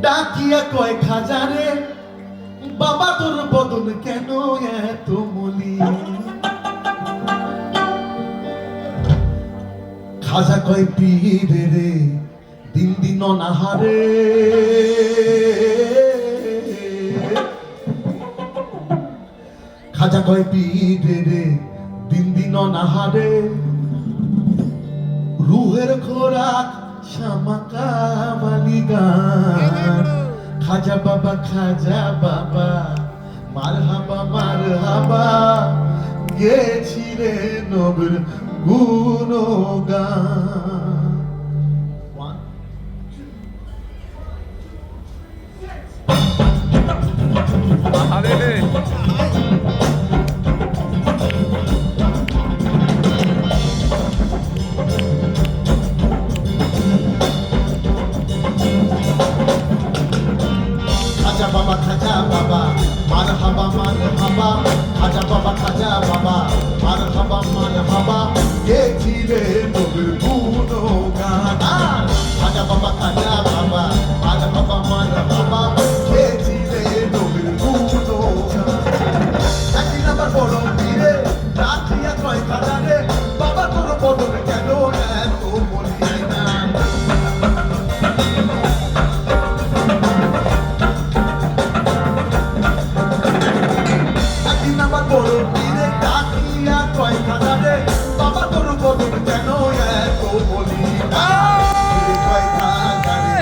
ডাকিয়া কয় খাজারে বাবা তোর বদন কেন এত মলি খাজা কয় পীরে রে দিন দিন অনাহারে খাজা কয় পীরে রে দিন দিন অনাহারে রুহের খোরাক শামাকা বালি গান খাজা বাবা মার হাবা গেছিলে নবীর গুণগান খাজা বাবা মার হাবা খাজা বাবা মার হাবা গেছিলে নবীর গুণগান খাজা বাবা মার হাবা গেছিলে নবীর গুণগান একদিন আমার বড় পীরে রাখিয়া কয় খাজারে বাবা তোর বদন কেন এত বলি না বড় পীরে ডাকিয়া কয় খাজারে বাবা তোর বদন কেন এত বলি না কয় খাজারে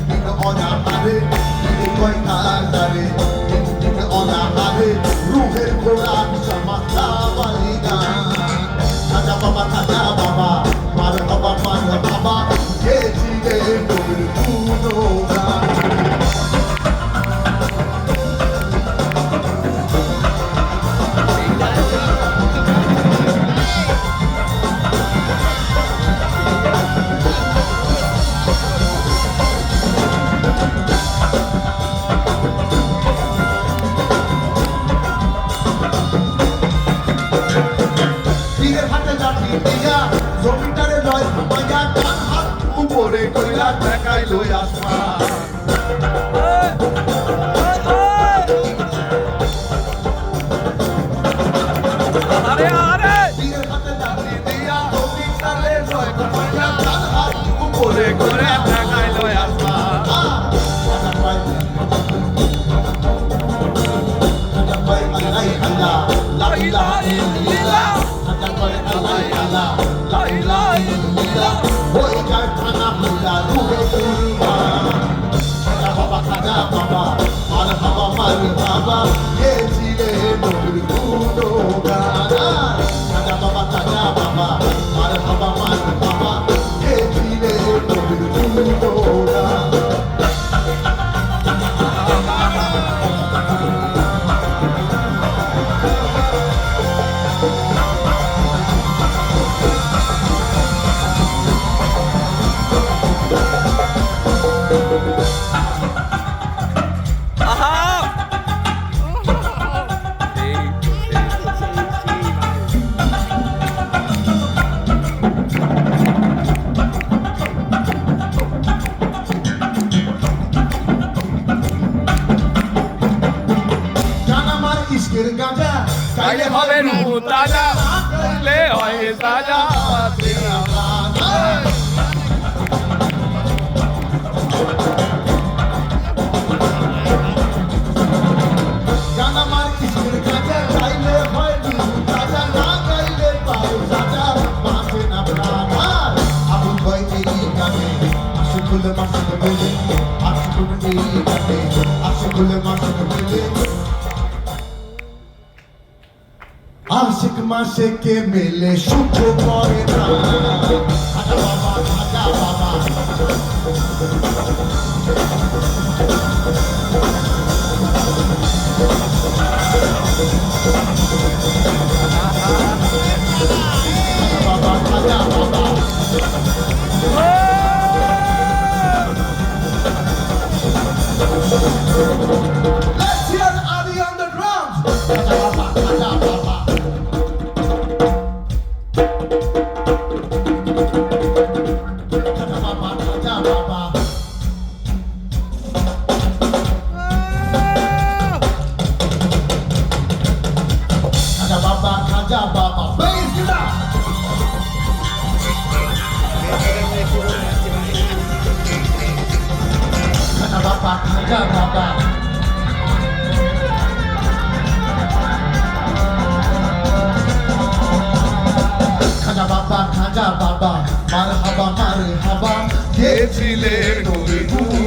দিন অনাহারে কয় খাজারে দিন অনাহারে রুহের খোরাক শামাকা বালি গান খাজা বাবা মার বাবা গেছিলে নবীর গুণগান জমিটারে লয় মাইয়া কান হাত উপরে কইলা দেখাই লই আসমান আরে আরে বীরের হাতে লাঠি দিয়া জমিটারে লয় মাইয়া কান হাত উপরে কইলা দেখাই লই আসমান লা ইলাহা ইল্লাল্লাহ La ilaha illallah ওই কারখানা হইলা রুহে কুরবান খাজা বাবা মার হাবা গেছিলে নবীর গুণগান খাজা বাবা মার হাবা গেছিলে নবীর গুণগান ইশকের গাজা গাইলে হবে রূহ তাজা গাইলে হয় সাজা গান আমার ইশকের গাজা গাইলে হয় রূহ তাজা না গাইলে পাও সাজা বাঁচে না প্রাণ আবুল ভাই এই গানে আশিকুল মাসুদ মেলে আশিকুল এই গানে আশিকুল মাসুদ মেলে আশিক মাসে কে মেলে সুখ করে না খাজা বাবা খাজা বাবা Let's hear Adi on the drums. খাজা বাবা ছিলে কবি গুণ